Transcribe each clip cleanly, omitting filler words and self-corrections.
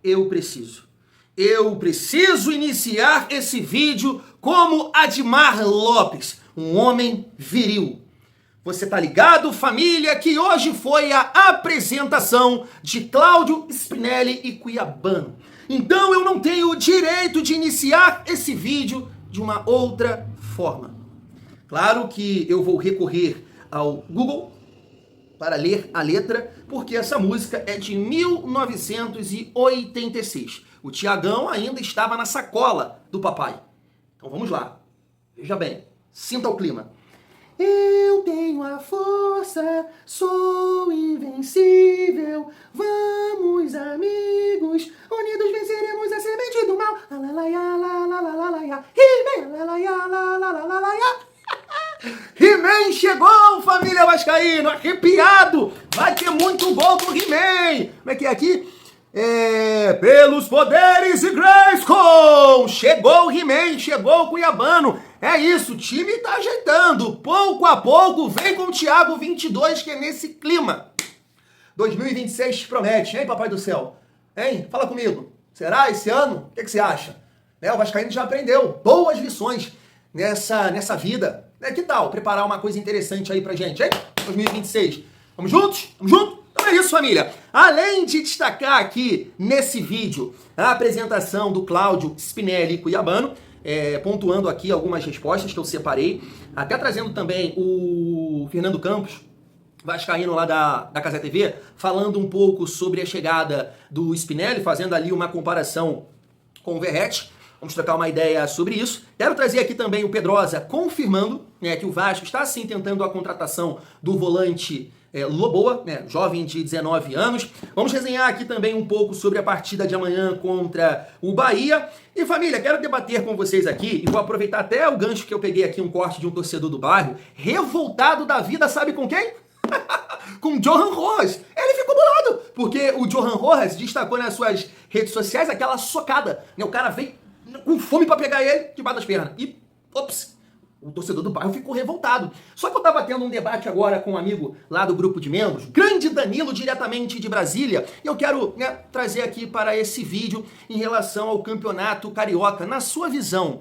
eu preciso. Eu preciso iniciar esse vídeo como Admar Lopes, um homem viril. Você tá ligado, família, que hoje foi a apresentação de Cláudio Spinelli e Cuiabano. Então eu não tenho o direito de iniciar esse vídeo de uma outra forma. Claro que eu vou recorrer ao Google para ler a letra, porque essa música é de 1986. O Tiagão ainda estava na sacola do papai. Então vamos lá. Veja bem, sinta o clima. Eu tenho a força, sou invencível, vamos amigos, unidos venceremos a semente do mal. He-Man chegou, família vascaíno, arrepiado, vai ter muito gol do He-Man. Como é que é aqui? Pelos poderes de Grayskull, chegou o He-Man, chegou o Cuiabano. É isso, o time tá ajeitando, pouco a pouco vem com o Thiago 22, que é nesse clima. 2026 promete, hein, papai do céu? Hein? Fala comigo, será esse ano? O que você acha? O vascaíno já aprendeu boas lições nessa vida. Que tal preparar uma coisa interessante aí pra gente, hein? 2026. Vamos juntos? Vamos juntos? Então é isso, família. Além de destacar aqui nesse vídeo a apresentação do Cláudio Spinelli Cuiabano, pontuando aqui algumas respostas que eu separei, até trazendo também o Fernando Campos, vascaíno lá da Cazé TV, falando um pouco sobre a chegada do Spinelli, fazendo ali uma comparação com o Verratti. Vamos trocar uma ideia sobre isso. Quero trazer aqui também o Pedrosa confirmando que o Vasco está sim tentando a contratação do volante Loboa, jovem de 19 anos. Vamos resenhar aqui também um pouco sobre a partida de amanhã contra o Bahia. E família, quero debater com vocês aqui, e vou aproveitar até o gancho que eu peguei aqui, um corte de um torcedor do bairro, revoltado da vida, sabe com quem? Com o Johan Rojas. Ele ficou bolado, porque o Johan Rojas destacou nas suas redes sociais aquela socada. O cara veio com fome pra pegar ele debaixo das pernas. E, ops, o torcedor do bairro ficou revoltado. Só que eu tava tendo um debate agora com um amigo lá do grupo de membros, grande Danilo, diretamente de Brasília, e eu quero trazer aqui para esse vídeo em relação ao campeonato carioca. Na sua visão,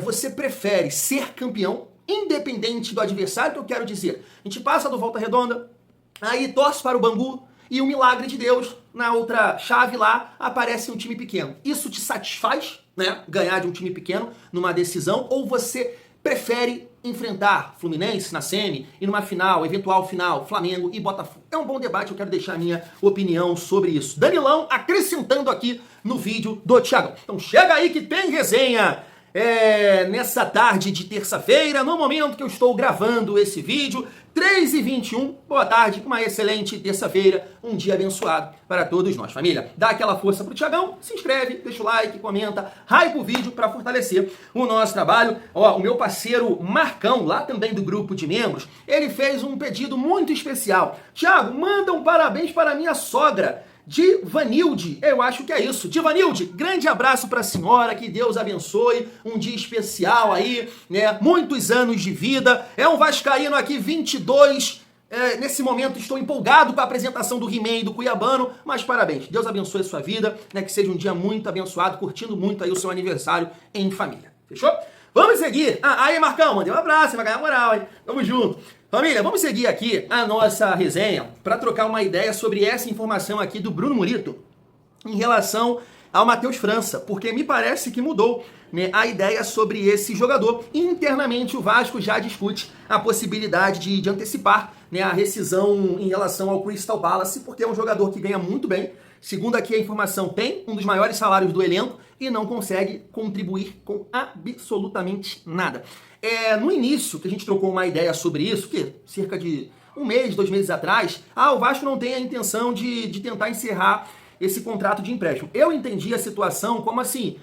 você prefere ser campeão, independente do adversário, que eu quero dizer? A gente passa do Volta Redonda, aí torce para o Bangu, e o milagre de Deus, na outra chave lá, aparece um time pequeno. Isso te satisfaz, ganhar de um time pequeno numa decisão, ou você prefere enfrentar Fluminense na semi e numa final, eventual final, Flamengo e Botafogo? É um bom debate, eu quero deixar a minha opinião sobre isso. Danilão acrescentando aqui no vídeo do Thiago. Então chega aí que tem resenha nessa tarde de terça-feira, no momento que eu estou gravando esse vídeo, 3h21, boa tarde, uma excelente terça-feira, um dia abençoado para todos nós, família. Dá aquela força pro Thiagão, se inscreve, deixa o like, comenta, hype o vídeo para fortalecer o nosso trabalho. O meu parceiro Marcão, lá também do grupo de membros, ele fez um pedido muito especial. Thiago, manda um parabéns para minha sogra, Divanilde, eu acho que é isso. Divanilde, grande abraço para a senhora, que Deus abençoe, um dia especial aí, muitos anos de vida. É um vascaíno aqui, 22, nesse momento estou empolgado com a apresentação do He-Man e do Cuiabano, mas parabéns, Deus abençoe a sua vida, que seja um dia muito abençoado, curtindo muito aí o seu aniversário em família, fechou? Vamos seguir. Aí, Marcão, mandei um abraço, vai ganhar moral, hein? Tamo junto. Família, vamos seguir aqui a nossa resenha para trocar uma ideia sobre essa informação aqui do Bruno Murito em relação ao Matheus França, porque me parece que mudou a ideia sobre esse jogador. Internamente o Vasco já discute a possibilidade de antecipar a rescisão em relação ao Crystal Palace, porque é um jogador que ganha muito bem. Segundo aqui a informação, tem um dos maiores salários do elenco e não consegue contribuir com absolutamente nada. No início, que a gente trocou uma ideia sobre isso, que cerca de um mês, 2 meses atrás, o Vasco não tem a intenção de tentar encerrar esse contrato de empréstimo. Eu entendi a situação como assim,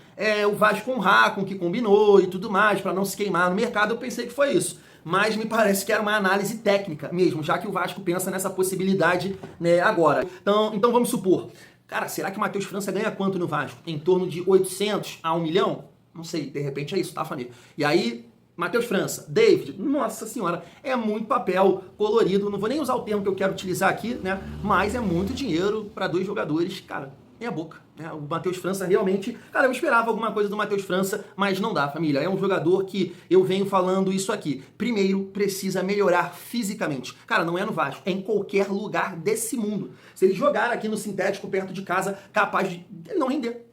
o Vasco honrar com o que combinou e tudo mais, para não se queimar no mercado, eu pensei que foi isso. Mas me parece que era uma análise técnica mesmo, já que o Vasco pensa nessa possibilidade agora. Então vamos supor, cara, será que o Matheus França ganha quanto no Vasco? Em torno de 800 a 1 milhão? Não sei, de repente é isso, tá, família? E aí, Matheus França, David, nossa senhora, é muito papel colorido, não vou nem usar o termo que eu quero utilizar aqui, mas é muito dinheiro para 2 jogadores, cara, meia boca, né? O Matheus França realmente, cara, eu esperava alguma coisa do Matheus França, mas não dá, família. É um jogador que eu venho falando isso aqui. Primeiro, precisa melhorar fisicamente. Cara, não é no Vasco, é em qualquer lugar desse mundo. Se ele jogar aqui no sintético perto de casa, capaz de ele não render.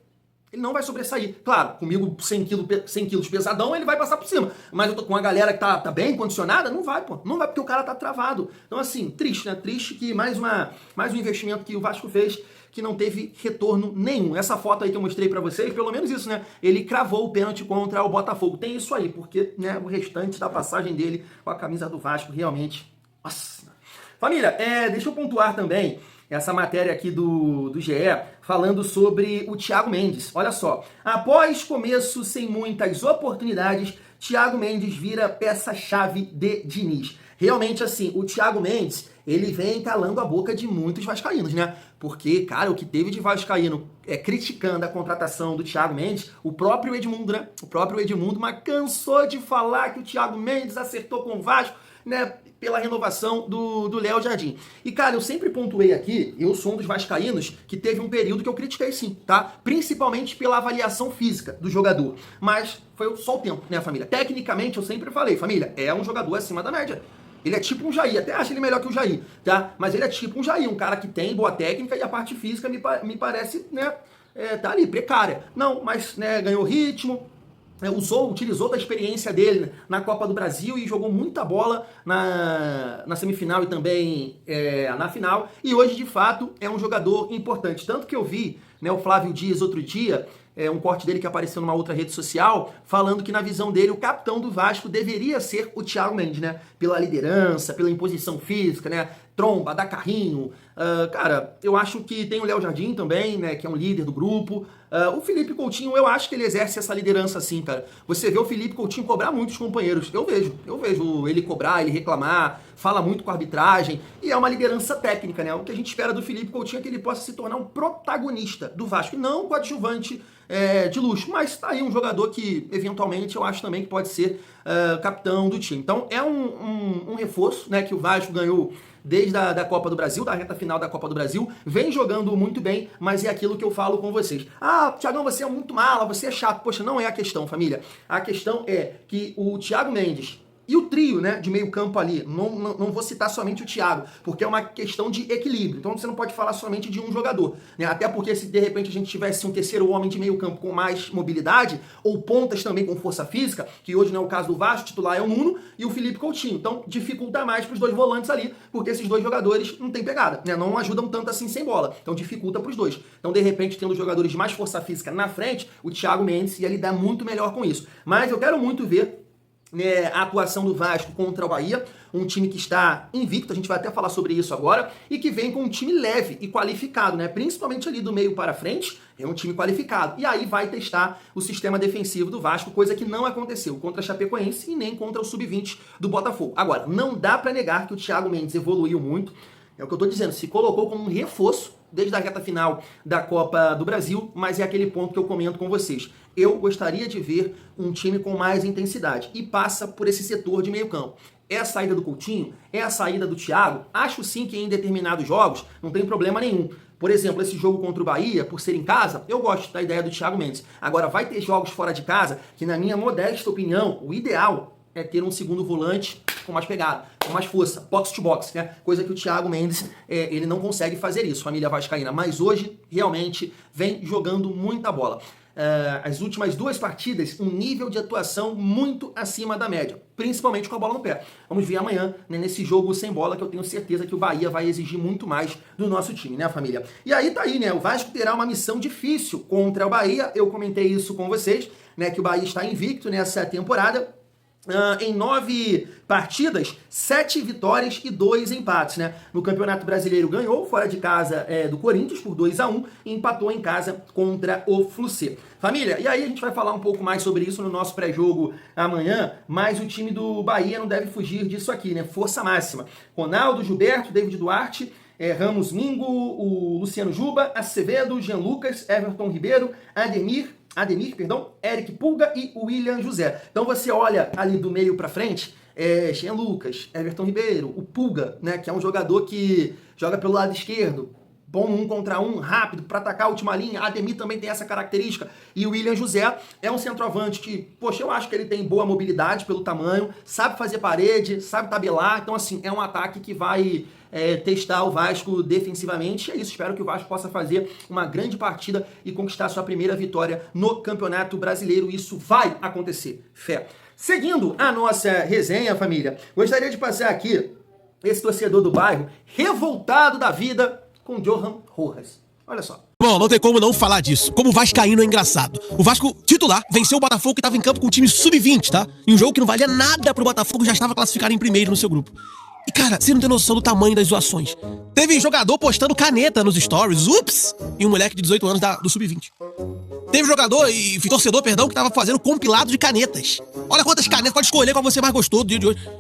Ele não vai sobressair. Claro, comigo 100 quilos pesadão, ele vai passar por cima. Mas eu tô com a galera que tá bem condicionada, não vai, pô. Não vai porque o cara tá travado. Então, assim, triste, né? Triste que mais um investimento que o Vasco fez que não teve retorno nenhum. Essa foto aí que eu mostrei pra vocês, pelo menos isso, né? Ele cravou o pênalti contra o Botafogo. Tem isso aí, porque, né, o restante da passagem dele com a camisa do Vasco, realmente... Nossa! Família, deixa eu pontuar também essa matéria aqui do GE, falando sobre o Thiago Mendes. Olha só, após começo sem muitas oportunidades, Thiago Mendes vira peça-chave de Diniz. Realmente, assim, o Thiago Mendes, ele vem calando a boca de muitos vascaínos, né? Porque, cara, o que teve de vascaíno criticando a contratação do Thiago Mendes, o próprio Edmundo, né? O próprio Edmundo, mas cansou de falar que o Thiago Mendes acertou com o Vasco, né, pela renovação do Léo Jardim. E, cara, eu sempre pontuei aqui, eu sou um dos vascaínos que teve um período que eu critiquei sim, tá? Principalmente pela avaliação física do jogador. Mas foi só o tempo, né, família? Tecnicamente, eu sempre falei, família, é um jogador acima da média. Ele é tipo um Jair, até acho ele melhor que o Jair, tá? Mas ele é tipo um Jair, um cara que tem boa técnica e a parte física me parece, né, tá ali, precária. Não, mas, né, ganhou ritmo, utilizou da experiência dele na Copa do Brasil e jogou muita bola na semifinal e também na final. E hoje, de fato, é um jogador importante. Tanto que eu vi, né, o Flávio Dias outro dia, um corte dele que apareceu numa outra rede social, falando que na visão dele o capitão do Vasco deveria ser o Thiago Mendes, né? Pela liderança, pela imposição física, né? Tromba, dá carrinho. Cara, eu acho que tem o Léo Jardim também, né? Que é um líder do grupo. O Felipe Coutinho, eu acho que ele exerce essa liderança assim, cara. Você vê o Felipe Coutinho cobrar muitos companheiros. Eu vejo ele cobrar, ele reclamar, fala muito com a arbitragem. E é uma liderança técnica, né? O que a gente espera do Felipe Coutinho é que ele possa se tornar um protagonista do Vasco, e não um coadjuvante de luxo. Mas tá aí um jogador que, eventualmente, eu acho também que pode ser capitão do time. Então, é um reforço, né, que o Vasco ganhou desde a Copa do Brasil, da reta final da Copa do Brasil, vem jogando muito bem, mas é aquilo que eu falo com vocês. Ah, Thiagão, você é muito mala, você é chato. Poxa, não é a questão, família. A questão é que o Thiago Mendes e o trio, né, de meio campo ali, não vou citar somente o Thiago, porque é uma questão de equilíbrio. Então você não pode falar somente de um jogador, né? Até porque se de repente a gente tivesse um terceiro homem de meio campo com mais mobilidade, ou pontas também com força física, que hoje não é o caso do Vasco, o titular é o Nuno e o Felipe Coutinho. Então dificulta mais para os dois volantes ali, porque esses dois jogadores não têm pegada, né? Não ajudam tanto assim sem bola. Então dificulta para os dois. Então de repente, tendo jogadores de mais força física na frente, o Thiago Mendes ia lidar muito melhor com isso. Mas eu quero muito ver a atuação do Vasco contra o Bahia, um time que está invicto, a gente vai até falar sobre isso agora, e que vem com um time leve e qualificado, né? Principalmente ali do meio para frente, é um time qualificado. E aí vai testar o sistema defensivo do Vasco, coisa que não aconteceu contra a Chapecoense e nem contra o Sub-20 do Botafogo. Agora, não dá para negar que o Thiago Mendes evoluiu muito, é o que eu tô dizendo, se colocou como um reforço desde a reta final da Copa do Brasil, mas é aquele ponto que eu comento com vocês. Eu gostaria de ver um time com mais intensidade e passa por esse setor de meio campo. É a saída do Coutinho? É a saída do Thiago? Acho sim que em determinados jogos não tem problema nenhum. Por exemplo, esse jogo contra o Bahia, por ser em casa, eu gosto da ideia do Thiago Mendes. Agora, vai ter jogos fora de casa que, na minha modesta opinião, o ideal é ter um segundo volante com mais pegada, com mais força, box to box, né? Coisa que o Thiago Mendes, ele não consegue fazer isso, família vascaína. Mas hoje, realmente, vem jogando muita bola. As últimas 2 partidas, um nível de atuação muito acima da média, principalmente com a bola no pé. Vamos ver amanhã, né, nesse jogo sem bola, que eu tenho certeza que o Bahia vai exigir muito mais do nosso time, né, família? E aí tá aí, né? O Vasco terá uma missão difícil contra o Bahia. Eu comentei isso com vocês, né, que o Bahia está invicto nessa temporada. Em 9 partidas, 7 vitórias e 2 empates, né? No Campeonato Brasileiro ganhou fora de casa do Corinthians por 2-1 e empatou em casa contra o Fluminense. Família, e aí a gente vai falar um pouco mais sobre isso no nosso pré-jogo amanhã, mas o time do Bahia não deve fugir disso aqui, né? Força máxima. Ronaldo, Gilberto, David Duarte, Ramos Mingo, o Luciano Juba, Acevedo, Jean Lucas, Everton Ribeiro, Ademir, Eric Pulga e William José. Então você olha ali do meio para frente, Jean Lucas, Everton Ribeiro, o Pulga, né, que é um jogador que joga pelo lado esquerdo, bom 1 contra 1, rápido, para atacar a última linha. Ademir também tem essa característica. E o William José é um centroavante que, poxa, eu acho que ele tem boa mobilidade pelo tamanho, sabe fazer parede, sabe tabelar. Então, assim, é um ataque que vai testar o Vasco defensivamente. É isso, espero que o Vasco possa fazer uma grande partida e conquistar sua primeira vitória no Campeonato Brasileiro. Isso vai acontecer, fé. Seguindo a nossa resenha, família, gostaria de passar aqui esse torcedor do bairro revoltado da vida com Johan Rojas. Olha só. Bom, não tem como não falar disso. Como vascaíno é engraçado. O Vasco titular venceu o Botafogo que estava em campo com o time sub-20, tá? Em um jogo que não valia nada pro Botafogo, já estava classificado em primeiro no seu grupo. E cara, você não tem noção do tamanho das zoações. Teve jogador postando caneta nos stories, ups! E um moleque de 18 anos do sub-20. Teve jogador e torcedor, perdão, que tava fazendo compilado de canetas. Olha quantas canetas, pode escolher qual você mais gostou do dia de hoje.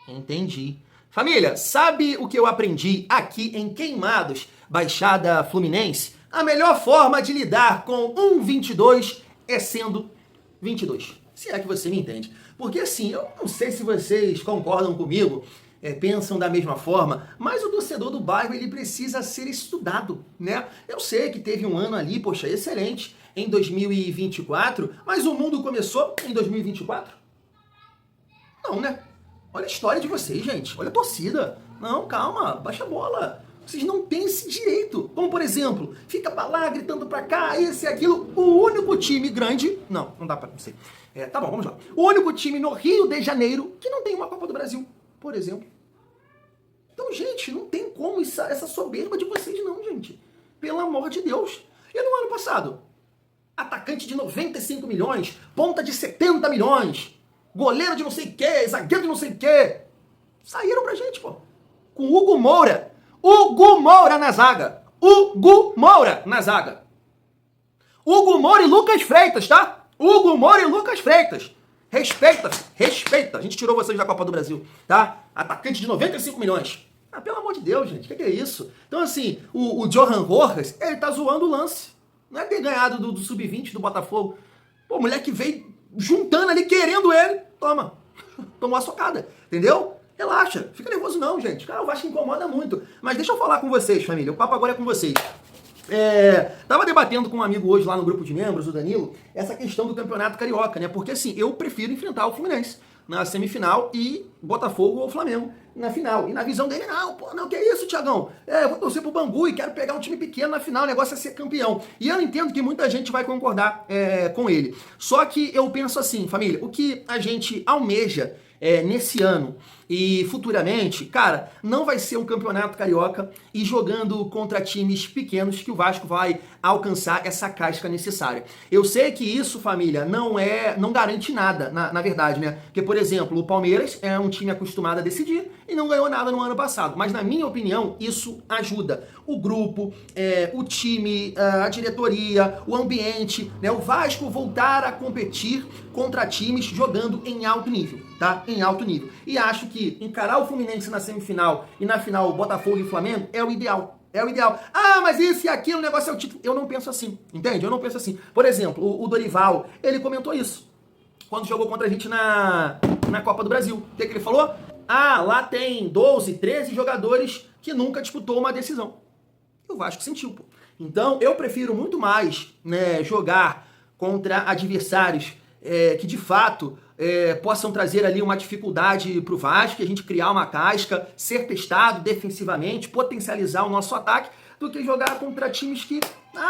Entendi. Família, sabe o que eu aprendi aqui em Queimados, Baixada Fluminense? A melhor forma de lidar com um 22 é sendo 22. Se é que você me entende. Porque assim, eu não sei se vocês concordam comigo, pensam da mesma forma, mas o torcedor do bairro, ele precisa ser estudado, né? Eu sei que teve um ano ali, poxa, excelente, em 2024, mas o mundo começou em 2024? Não, né? Olha a história de vocês, gente. Olha a torcida. Não, calma, baixa a bola. Vocês não têm esse direito. Como, por exemplo, fica pra lá, gritando pra cá, esse e aquilo. O único time grande... Não dá pra... Não sei. Tá bom, vamos lá. O único time no Rio de Janeiro que não tem uma Copa do Brasil, por exemplo. Então, gente, não tem como essa soberba de vocês não, gente. Pelo amor de Deus. E no ano passado? Atacante de 95 milhões, ponta de 70 milhões, goleiro de não sei o que, zagueiro de não sei o que. Saíram pra gente, pô. Com Hugo Moura. Hugo Moura na zaga. Hugo Moura na zaga. Hugo Moura e Lucas Freitas, tá? Hugo Moura e Lucas Freitas. Respeita. A gente tirou vocês da Copa do Brasil, tá? Atacante de 95 milhões. Ah, pelo amor de Deus, gente. O que é isso? Então, assim, o Johan Rojas, ele tá zoando o lance. Não é ter ganhado do Sub-20 do Botafogo. Pô, o moleque veio juntando ali, querendo ele. Toma. Tomou a socada. Entendeu? Relaxa. Fica nervoso não, gente. Cara, o Vasco incomoda muito. Mas deixa eu falar com vocês, família. O papo agora é com vocês. Tava debatendo com um amigo hoje lá no grupo de membros, o Danilo, essa questão do Campeonato Carioca, né? Porque assim, eu prefiro enfrentar o Fluminense na semifinal e Botafogo ou Flamengo na final. E na visão dele, não, que é isso, Thiagão? Eu vou torcer pro Bangu e quero pegar um time pequeno na final, o negócio é ser campeão. E eu entendo que muita gente vai concordar com ele. Só que eu penso assim, família, o que a gente almeja nesse ano e futuramente, cara, não vai ser um campeonato carioca e jogando contra times pequenos que o Vasco vai alcançar essa casca necessária. Eu sei que isso, família, não garante nada, na verdade, né? Porque, por exemplo, o Palmeiras é um time acostumado a decidir e não ganhou nada no ano passado. Mas, na minha opinião, isso ajuda. O grupo, o time, a diretoria, o ambiente, né? O Vasco voltar a competir contra times jogando em alto nível, tá? Em alto nível. E acho que encarar o Fluminense na semifinal e na final o Botafogo e o Flamengo é o ideal. É o ideal. Ah, mas isso e aquilo, o negócio é o título. Eu não penso assim, entende? Eu não penso assim. Por exemplo, o Dorival, ele comentou isso quando jogou contra a gente na Copa do Brasil. O que ele falou? Lá tem 12, 13 jogadores que nunca disputou uma decisão. E o Vasco sentiu, pô. Então, eu prefiro muito mais, né, jogar contra adversários que de fato possam trazer ali uma dificuldade para o Vasco, a gente criar uma casca, ser testado defensivamente, potencializar o nosso ataque, do que jogar contra times que...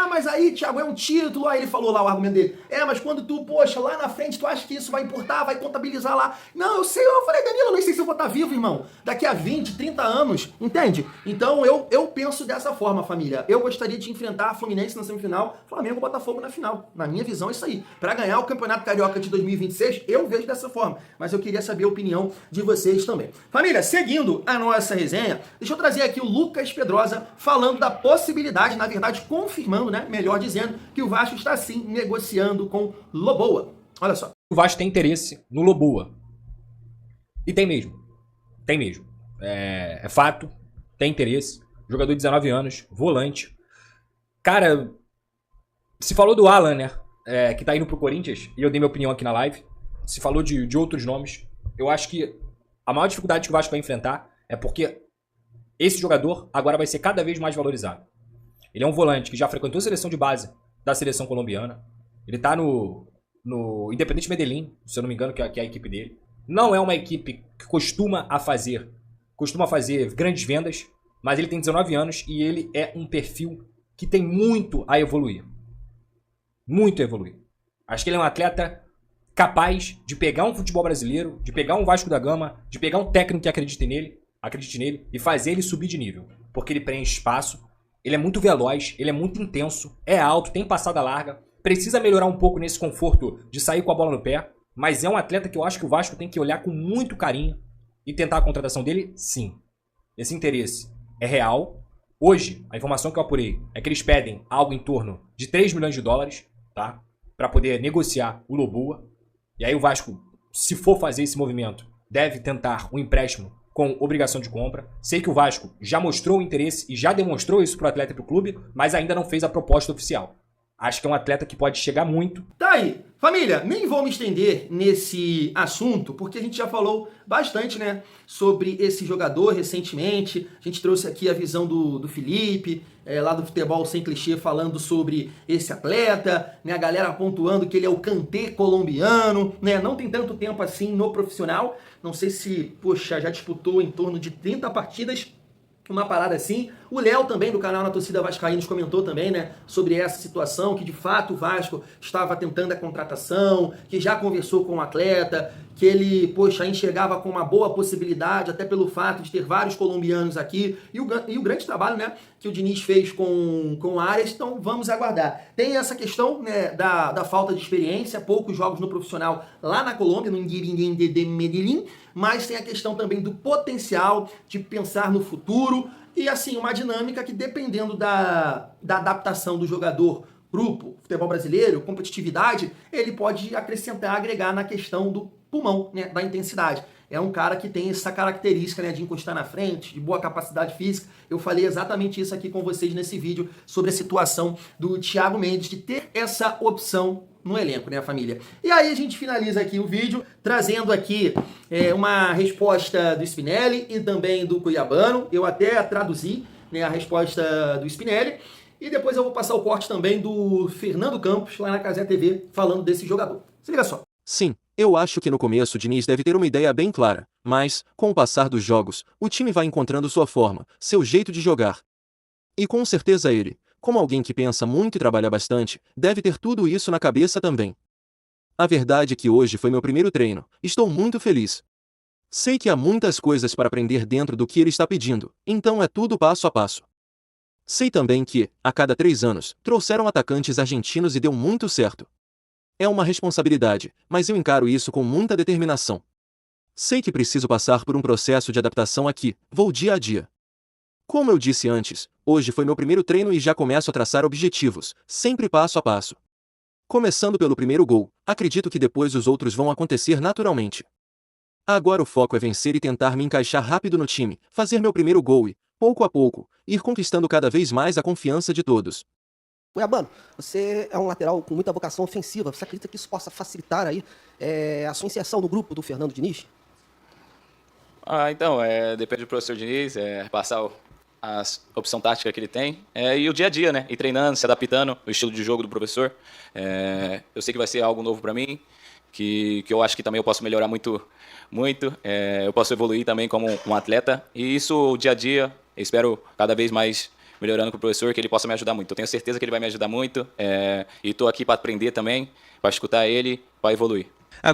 mas aí, Thiago, é um título. Aí ele falou lá o argumento dele. Mas quando tu, poxa, lá na frente, tu acha que isso vai importar, vai contabilizar lá. Não, eu sei, eu falei, Danilo, eu nem sei se eu vou estar vivo, irmão. Daqui a 20, 30 anos, entende? Então eu penso dessa forma, família. Eu gostaria de enfrentar a Fluminense na semifinal, Flamengo e Botafogo na final. Na minha visão, é isso aí. Para ganhar o Campeonato Carioca de 2026, eu vejo dessa forma. Mas eu queria saber a opinião de vocês também. Família, seguindo a nossa resenha, deixa eu trazer aqui o Lucas Pedrosa falando da possibilidade, na verdade, confirmando, né, melhor dizendo, que o Vasco está sim negociando com Loboa. Olha só. O Vasco tem interesse no Loboa. E tem mesmo. Tem mesmo. É fato. Tem interesse. Jogador de 19 anos. Volante. Cara, se falou do Alan, né? Que tá indo pro Corinthians. E eu dei minha opinião aqui na live. Se falou de outros nomes. Eu acho que a maior dificuldade que o Vasco vai enfrentar é porque Esse jogador agora vai ser cada vez mais valorizado. Ele é um volante que já frequentou a seleção de base da seleção colombiana. Ele tá no Independiente Medellín, se eu não me engano, que é a equipe dele. Não é uma equipe que costuma fazer grandes vendas, mas ele tem 19 anos e ele é um perfil que tem muito a evoluir. Muito a evoluir. Acho que ele é um atleta capaz de pegar um futebol brasileiro, de pegar um Vasco da Gama, de pegar um técnico que acredite nele e fazer ele subir de nível. Porque ele preenche espaço, ele é muito veloz, ele é muito intenso, é alto, tem passada larga, precisa melhorar um pouco nesse conforto de sair com a bola no pé, mas é um atleta que eu acho que o Vasco tem que olhar com muito carinho e tentar a contratação dele, sim. Esse interesse é real. Hoje, a informação que eu apurei é que eles pedem algo em torno de 3 milhões de dólares, tá? Para poder negociar o Loboa. E aí o Vasco, se for fazer esse movimento, deve tentar um empréstimo com obrigação de compra. Sei que o Vasco já mostrou o interesse e já demonstrou isso pro atleta e pro clube, mas ainda não fez a proposta oficial. Acho que é um atleta que pode chegar muito. Tá aí. Família, nem vou me estender nesse assunto, porque a gente já falou bastante, né, sobre esse jogador recentemente. A gente trouxe aqui a visão do Felipe, lá do Futebol Sem Clichê, falando sobre esse atleta, né, a galera pontuando que ele é o Kanté colombiano, né, não tem tanto tempo assim no profissional. Não sei se, poxa, já disputou em torno de 30 partidas, uma parada assim. O Léo também, do canal Na Torcida Vascaínos, comentou também, né, sobre essa situação, que de fato o Vasco estava tentando a contratação, que já conversou com o atleta, que ele, poxa, enxergava com uma boa possibilidade, até pelo fato de ter vários colombianos aqui, e o grande trabalho, né, que o Diniz fez com o Arias. Então vamos aguardar. Tem essa questão, né, da falta de experiência, poucos jogos no profissional lá na Colômbia, no Independiente de Medellín, mas tem a questão também do potencial de pensar no futuro. E assim, uma dinâmica que, dependendo da adaptação do jogador pro futebol brasileiro, competitividade, ele pode acrescentar, agregar na questão do pulmão, né, da intensidade. É um cara que tem essa característica, né, de encostar na frente, de boa capacidade física. Eu falei exatamente isso aqui com vocês nesse vídeo sobre a situação do Thiago Mendes, de ter essa opção no elenco, né, família? E aí a gente finaliza aqui o vídeo, trazendo aqui uma resposta do Spinelli e também do Cuiabano. Eu até traduzi, né, a resposta do Spinelli. E depois eu vou passar o corte também do Fernando Campos, lá na Cazé TV, falando desse jogador. Se liga só. Sim, eu acho que no começo o Diniz deve ter uma ideia bem clara, mas, com o passar dos jogos, o time vai encontrando sua forma, seu jeito de jogar. E com certeza ele, como alguém que pensa muito e trabalha bastante, deve ter tudo isso na cabeça também. A verdade é que hoje foi meu primeiro treino, estou muito feliz. Sei que há muitas coisas para aprender dentro do que ele está pedindo, então é tudo passo a passo. Sei também que, a cada 3 anos, trouxeram atacantes argentinos e deu muito certo. É uma responsabilidade, mas eu encaro isso com muita determinação. Sei que preciso passar por um processo de adaptação aqui, vou dia a dia. Como eu disse antes, hoje foi meu primeiro treino e já começo a traçar objetivos, sempre passo a passo. Começando pelo primeiro gol, acredito que depois os outros vão acontecer naturalmente. Agora o foco é vencer e tentar me encaixar rápido no time, fazer meu primeiro gol e, pouco a pouco, ir conquistando cada vez mais a confiança de todos. Cuiabano, você é um lateral com muita vocação ofensiva. Você acredita que isso possa facilitar aí a sua inserção no grupo do Fernando Diniz? Então, depende do professor Diniz, passar a opção tática que ele tem e o dia a dia, né? Ir treinando, se adaptando ao estilo de jogo do professor. Eu sei que vai ser algo novo para mim, que eu acho que também eu posso melhorar muito. Eu posso evoluir também como um atleta. E isso, o dia a dia, eu espero cada vez mais melhorando com o professor, que ele possa me ajudar muito. Eu tenho certeza que ele vai me ajudar muito e estou aqui para aprender também, para escutar ele, para evoluir.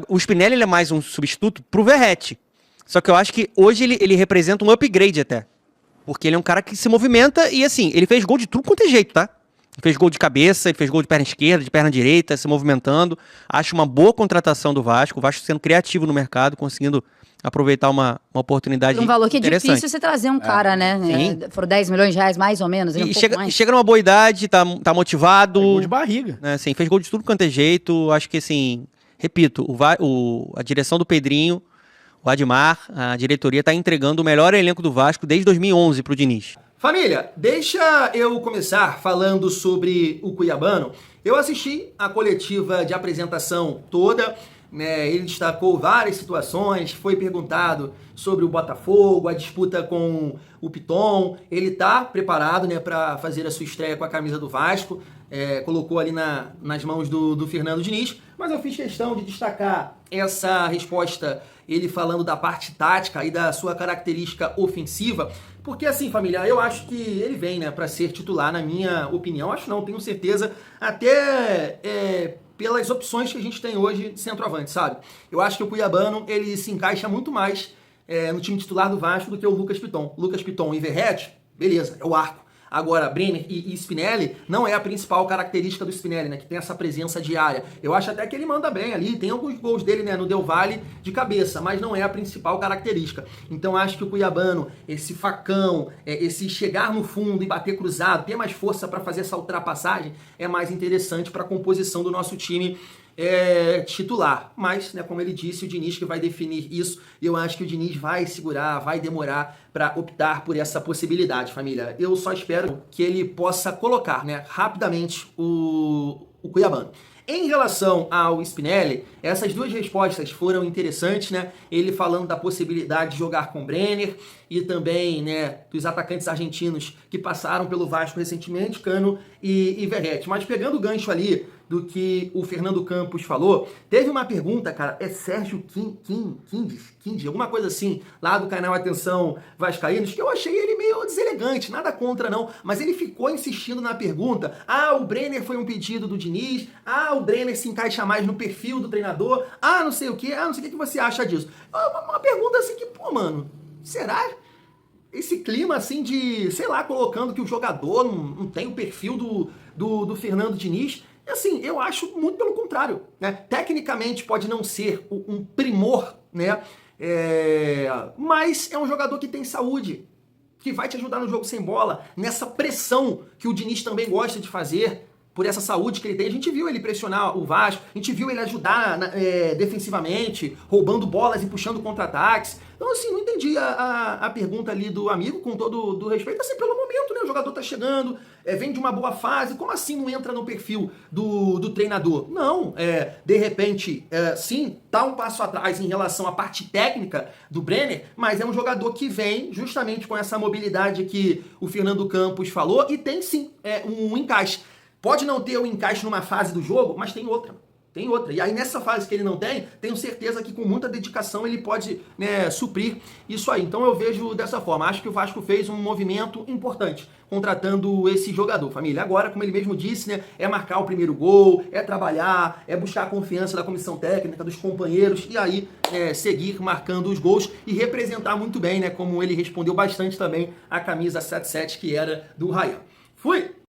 O Spinelli ele é mais um substituto pro Verratti. Só que eu acho que hoje ele representa um upgrade até. Porque ele é um cara que se movimenta e, assim, ele fez gol de tudo quanto é jeito, tá? Ele fez gol de cabeça, ele fez gol de perna esquerda, de perna direita, se movimentando. Acho uma boa contratação do Vasco. O Vasco sendo criativo no mercado, conseguindo aproveitar uma oportunidade. Um valor que é difícil você trazer um cara, né? Sim. Foram 10 milhões de reais, mais ou menos. E chega numa boa idade, tá motivado. Gol de barriga. Né, assim, fez gol de tudo quanto é jeito. Acho que, assim, repito, a direção do Pedrinho, o Admar, a diretoria tá entregando o melhor elenco do Vasco desde 2011 pro Diniz. Família, deixa eu começar falando sobre o Cuiabano. Eu assisti a coletiva de apresentação toda. né, ele destacou várias situações, foi perguntado sobre o Botafogo, a disputa com o Piton. Ele está preparado, né, para fazer a sua estreia com a camisa do Vasco, colocou ali nas mãos do Fernando Diniz, mas eu fiz questão de destacar essa resposta, ele falando da parte tática e da sua característica ofensiva, porque assim, família, eu acho que ele vem, né, para ser titular, na minha opinião. Acho não, tenho certeza, até pelas opções que a gente tem hoje de centroavante, sabe? Eu acho que o Cuiabano, ele se encaixa muito mais no time titular do Vasco do que o Lucas Piton. Lucas Piton e Verratti, beleza, é o arco. Agora, Brenner e Spinelli não é a principal característica do Spinelli, né? Que tem essa presença diária. Eu acho até que ele manda bem ali, tem alguns gols dele, né, no Del Valle de cabeça, mas não é a principal característica. Então acho que o Cuiabano, esse facão, esse chegar no fundo e bater cruzado, ter mais força para fazer essa ultrapassagem, é mais interessante para a composição do nosso time titular. Mas, né, como ele disse, o Diniz que vai definir isso, e eu acho que o Diniz vai segurar, vai demorar para optar por essa possibilidade, família. Eu só espero que ele possa colocar, né, rapidamente o Cuiabano. Em relação ao Spinelli, essas duas respostas foram interessantes, né? Ele falando da possibilidade de jogar com Brenner e também, né, dos atacantes argentinos que passaram pelo Vasco recentemente, Cano e Verratti. Mas pegando o gancho ali do que o Fernando Campos falou, teve uma pergunta, cara, Sérgio Kindes, alguma coisa assim, lá do canal Atenção Vascaínos, que eu achei ele meio deselegante, nada contra não, mas ele ficou insistindo na pergunta, o Brenner foi um pedido do Diniz, o Brenner se encaixa mais no perfil do treinador, não sei o que, não sei o que você acha disso. Uma pergunta assim que, pô, mano, será? Esse clima assim de, sei lá, colocando que o jogador não tem o perfil do Fernando Diniz, assim, eu acho muito pelo contrário, né? Tecnicamente pode não ser um primor, né? Mas é um jogador que tem saúde, que vai te ajudar no jogo sem bola, nessa pressão que o Diniz também gosta de fazer, por essa saúde que ele tem. A gente viu ele pressionar o Vasco, a gente viu ele ajudar defensivamente, roubando bolas e puxando contra-ataques. Então, assim, não entendi a pergunta ali do amigo, com todo o respeito, assim, pelo momento, né? O jogador tá chegando, vem de uma boa fase, como assim não entra no perfil do treinador? Não, de repente, sim, tá um passo atrás em relação à parte técnica do Brenner, mas é um jogador que vem justamente com essa mobilidade que o Fernando Campos falou e tem sim um encaixe. Pode não ter o encaixe numa fase do jogo, mas tem outra. Tem outra. E aí nessa fase que ele não tem, tenho certeza que com muita dedicação ele pode, né, suprir isso aí. Então eu vejo dessa forma. Acho que o Vasco fez um movimento importante contratando esse jogador, família. Agora, como ele mesmo disse, né, é marcar o primeiro gol, é trabalhar, é buscar a confiança da comissão técnica, dos companheiros e aí seguir marcando os gols e representar muito bem, né, como ele respondeu bastante também a camisa 77 que era do Ryan. Fui!